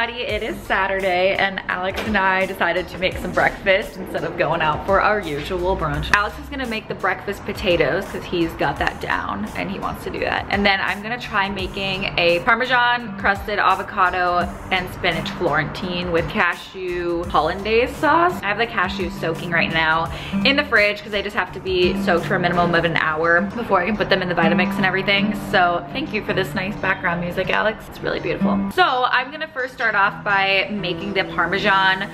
everybody, it is Saturday and Alex and I decided to make some breakfast instead of going out for our usual brunch. Alex is gonna make the breakfast potatoes because he's got that down and he wants to do that. And then I'm gonna try making a Parmesan, crusted avocado, and spinach Florentine with cashew Hollandaise sauce. I have the cashews soaking right now in the fridge because they just have to be soaked for a minimum of an hour before I can put them in the Vitamix and everything. So thank you for this nice background music, Alex. It's really beautiful. So I'm gonna first start off by making the Parmesan,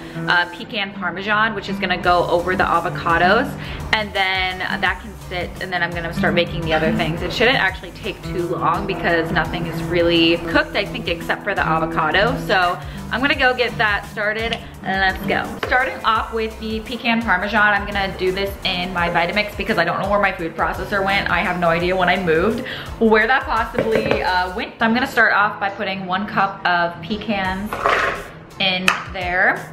Pecan Parmesan, which is gonna go over the avocados, and then that can sit, and then I'm gonna start making the other things. It shouldn't actually take too long because nothing is really cooked, I think, except for the avocado. So I'm gonna go get that started and let's go. Starting off with the Pecan Parmesan, I'm gonna do this in my Vitamix because I don't know where my food processor went. I have no idea when I moved where that possibly went. So I'm gonna start off by putting 1 cup of pecans in there.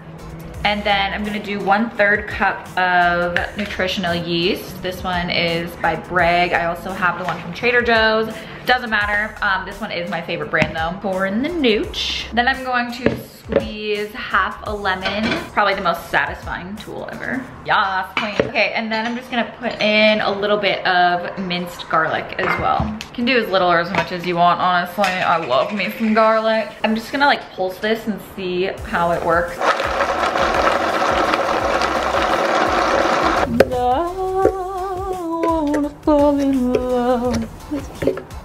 And then I'm gonna do 1/3 cup of nutritional yeast. This one is by Bragg. I also have the one from Trader Joe's. Doesn't matter. This one is my favorite brand though. Pour in the nooch. Then I'm going to squeeze half a lemon. Probably the most satisfying tool ever. Yas, queen. Okay, and then I'm just gonna put in a little bit of minced garlic as well. You can do as little or as much as you want, honestly. I love me some garlic. I'm just gonna like pulse this and see how it works.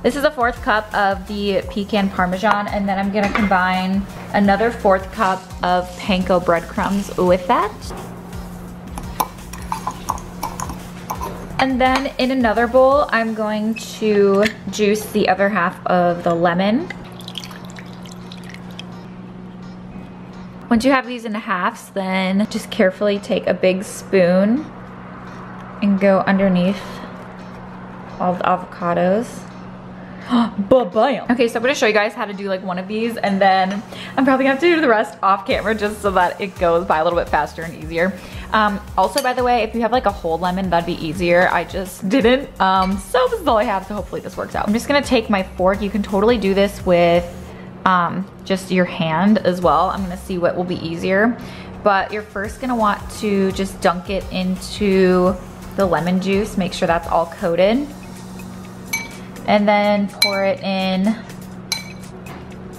This is a 1/4 cup of the Pecan Parmesan, and then I'm gonna combine another 1/4 cup of panko breadcrumbs with that. And then in another bowl, I'm going to juice the other half of the lemon. Once you have these in halves, then just carefully take a big spoon and go underneath all the avocados. Ba-bam. Okay, so I'm gonna show you guys how to do like one of these, and then I'm probably gonna have to do the rest off camera just so that it goes by a little bit faster and easier. Also, by the way, if you have like a whole lemon, that'd be easier. I just didn't. So this is all I have, so hopefully this works out. I'm just gonna take my fork. You can totally do this with just your hand as well. I'm gonna see what will be easier. But you're first gonna want to just dunk it into the lemon juice. Make sure that's all coated. And then pour it in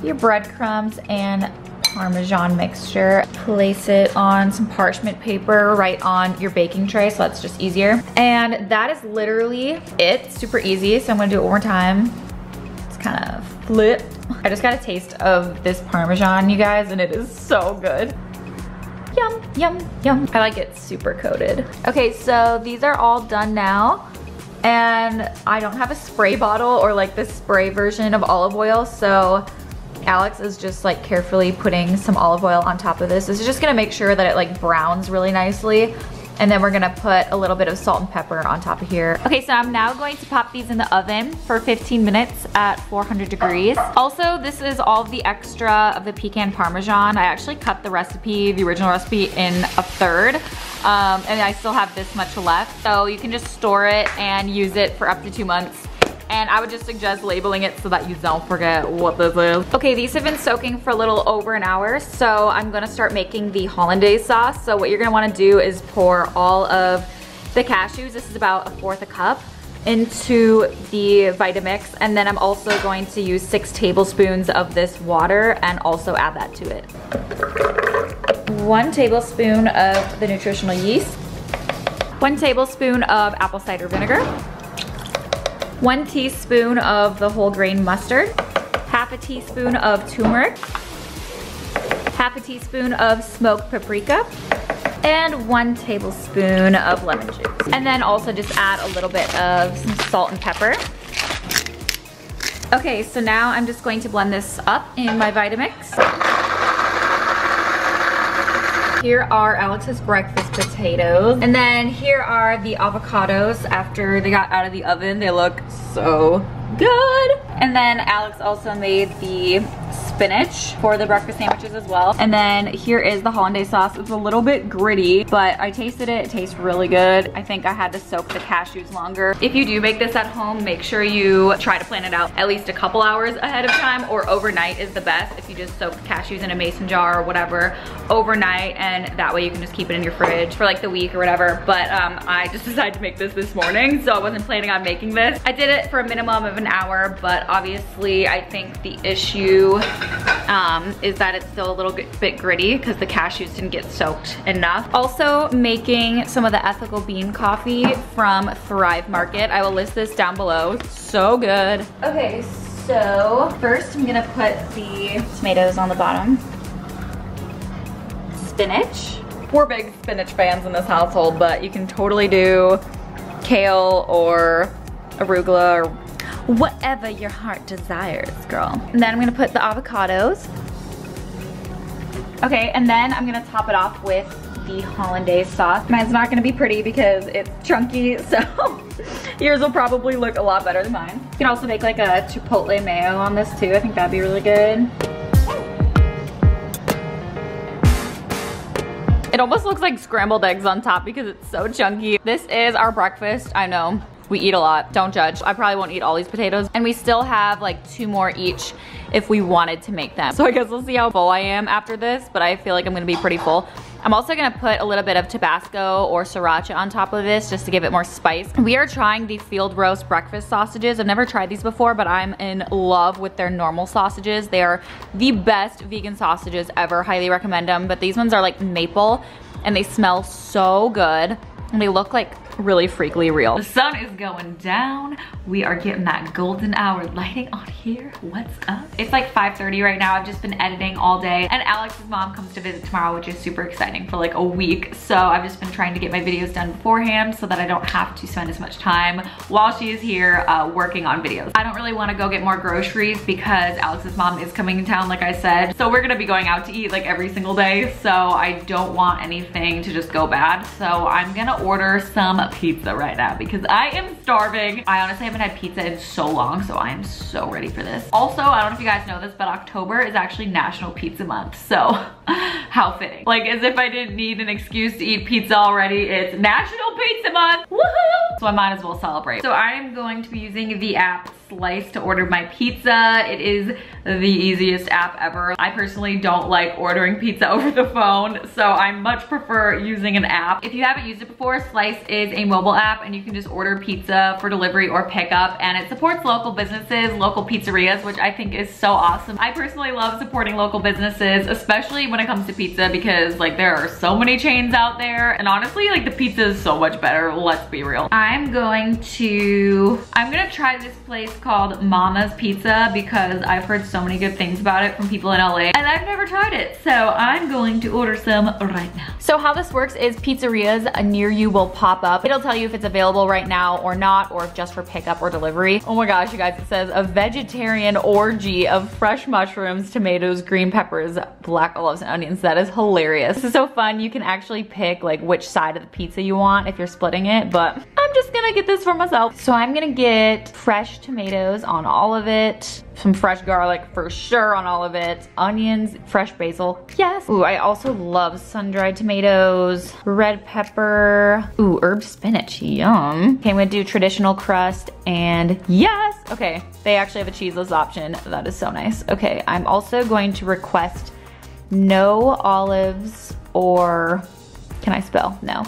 your breadcrumbs and Parmesan mixture. Place it on some parchment paper right on your baking tray, so that's just easier. And that is literally it. Super easy, so I'm gonna do it one more time. It's kind of flip. I just got a taste of this Parmesan, you guys, and it is so good. Yum, yum, yum. I like it super coated. Okay, so these are all done now. And I don't have a spray bottle or like the spray version of olive oil, so Alex is just like carefully putting some olive oil on top of this. This is just gonna make sure that it like browns really nicely. And then we're gonna put a little bit of salt and pepper on top of here. Okay, so I'm now going to pop these in the oven for 15 minutes at 400 degrees. Also, this is all of the extra of the Pecan Parmesan. I actually cut the recipe, the original recipe, in a third. And I still have this much left. So you can just store it and use it for up to 2 months. And I would just suggest labeling it so that you don't forget what this is. Okay, these have been soaking for a little over an hour, so I'm gonna start making the Hollandaise sauce. So what you're gonna wanna do is pour all of the cashews, this is about 1/4 cup, into the Vitamix, and then I'm also going to use 6 tablespoons of this water and also add that to it. 1 tablespoon of the nutritional yeast, 1 tablespoon of apple cider vinegar, 1 teaspoon of the whole grain mustard, 1/2 teaspoon of turmeric, 1/2 teaspoon of smoked paprika, and 1 tablespoon of lemon juice. And then also just add a little bit of some salt and pepper. Okay, so now I'm just going to blend this up in my Vitamix. Here are Alex's breakfast potatoes. And then here are the avocados after they got out of the oven. They look so good. And then Alex also made the spinach for the breakfast sandwiches as well. And then here is the Hollandaise sauce. It's a little bit gritty, but I tasted it. It tastes really good. I think I had to soak the cashews longer. If you do make this at home, make sure you try to plan it out at least a couple hours ahead of time, or overnight is the best. If you just soak the cashews in a mason jar or whatever overnight, and that way you can just keep it in your fridge for like the week or whatever. But I just decided to make this morning, so I wasn't planning on making this. I did it for a minimum of an hour, but obviously I think the issue is that it's still a little bit gritty because the cashews didn't get soaked enough. Also making some of the ethical bean coffee from Thrive Market. I will list this down below. So good. Okay, so first I'm gonna put the tomatoes on the bottom. Spinach. We're big spinach fans in this household, but you can totally do kale or arugula or whatever your heart desires, girl. And then I'm gonna put the avocados. Okay, and then I'm gonna top it off with the Hollandaise sauce. Mine's not gonna be pretty because it's chunky, so yours will probably look a lot better than mine. You can also make like a chipotle mayo on this too. I think that'd be really good. It almost looks like scrambled eggs on top because it's so chunky. This is our breakfast. I know, we eat a lot, don't judge. I probably won't eat all these potatoes. And we still have like 2 more each if we wanted to make them. So I guess we'll see how full I am after this, but I feel like I'm gonna be pretty full. I'm also gonna put a little bit of Tabasco or Sriracha on top of this just to give it more spice. We are trying the field roast breakfast sausages. I've never tried these before, but I'm in love with their normal sausages. They are the best vegan sausages ever, highly recommend them. But these ones are like maple and they smell so good and they look like really freakily real. The sun is going down. We are getting that golden hour lighting on here. What's up? It's like 5:30 right now. I've just been editing all day and Alex's mom comes to visit tomorrow, which is super exciting, for like a week. So I've just been trying to get my videos done beforehand so that I don't have to spend as much time while she is here working on videos. I don't really want to go get more groceries because Alex's mom is coming in town, like I said. So we're gonna be going out to eat like every single day. So I don't want anything to just go bad. So I'm gonna order some pizza right now because I am starving. I honestly haven't had pizza in so long, so I am so ready for this. Also, I don't know if you guys know this, but October is actually National Pizza Month, so how fitting. Like, as if I didn't need an excuse to eat pizza already, it's National Pizza Month, woohoo! So I might as well celebrate. So I am going to be using the app Slice to order my pizza. It is the easiest app ever. I personally don't like ordering pizza over the phone, so I much prefer using an app. If you haven't used it before, Slice is a mobile app and you can just order pizza for delivery or pickup, and it supports local businesses, local pizzerias, which I think is so awesome. I personally love supporting local businesses, especially when it comes to pizza, because like there are so many chains out there, and honestly like the pizza is so much better, let's be real. I'm gonna try this place called Mama's Pizza because I've heard so many good things about it from people in LA and I've never tried it, so I'm going to order some right now. So how this works is pizzerias near you will pop up. It'll tell you if it's available right now or not, or if just for pickup or delivery. Oh my gosh, you guys, it says a vegetarian orgy of fresh mushrooms, tomatoes, green peppers, black olives, and onions. That is hilarious. This is so fun. You can actually pick like which side of the pizza you want if you're splitting it, but I'm just gonna get this for myself. So I'm gonna get fresh tomatoes on all of it, some fresh garlic for sure on all of it, onions, fresh basil, yes. Ooh, I also love sun-dried tomatoes, red pepper, ooh, herb spinach, yum. Okay, I'm gonna do traditional crust and yes, okay, they actually have a cheeseless option. That is so nice. Okay, I'm also going to request no olives or, can I spell? No.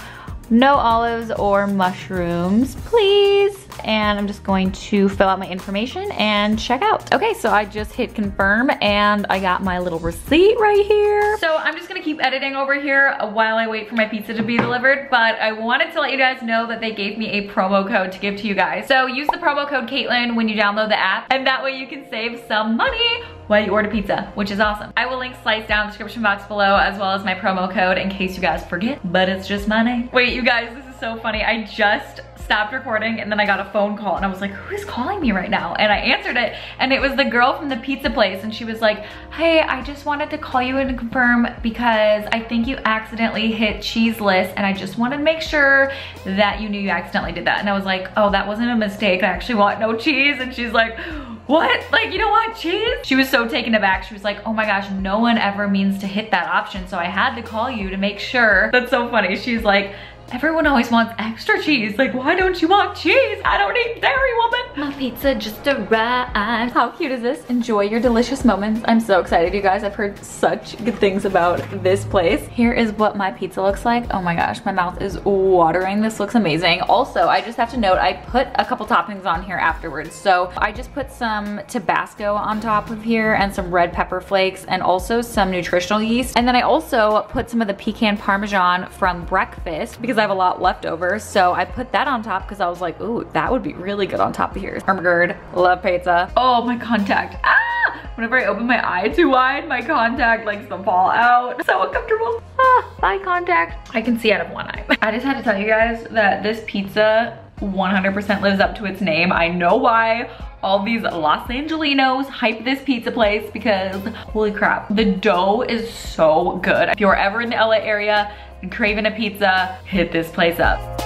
No olives or mushrooms, please. And I'm just going to fill out my information and check out. Okay, so I just hit confirm and I got my little receipt right here. So I'm just gonna keep editing over here while I wait for my pizza to be delivered, but I wanted to let you guys know that they gave me a promo code to give to you guys. So use the promo code Caitlin when you download the app, and that way you can save some money while you order pizza, which is awesome. I will link Slice down in the description box below, as well as my promo code in case you guys forget, but it's just my name. Wait, you guys, this is so funny. I just stopped recording and then I got a phone call and I was like, who is calling me right now? And I answered it and it was the girl from the pizza place and she was like, hey, I just wanted to call you and confirm because I think you accidentally hit cheeseless and I just wanted to make sure that you knew you accidentally did that. And I was like, oh, that wasn't a mistake. I actually want no cheese. And she's like, what? Like, you don't want cheese? She was so taken aback. She was like, oh my gosh, no one ever means to hit that option. So I had to call you to make sure. That's so funny. She's like, everyone always wants extra cheese. Like, why don't you want cheese? I don't eat dairy, woman. My pizza just arrived. How cute is this? Enjoy your delicious moments. I'm so excited, you guys. I've heard such good things about this place. Here is what my pizza looks like. Oh my gosh, my mouth is watering. This looks amazing. Also, I just have to note, I put a couple toppings on here afterwards. So I just put some Tabasco on top of here and some red pepper flakes and also some nutritional yeast. And then I also put some of the Pecan Parmesan from breakfast because I have a lot left over, so I put that on top because I was like, ooh, that would be really good on top of here. Armagerd, love pizza. Oh, my contact. Ah! Whenever I open my eye too wide, my contact likes to fall out. So uncomfortable. Ah, eye contact. I can see out of one eye. I just had to tell you guys that this pizza 100% lives up to its name. I know why all these Los Angelinos hype this pizza place because holy crap, the dough is so good. If you're ever in the LA area and craving a pizza, hit this place up.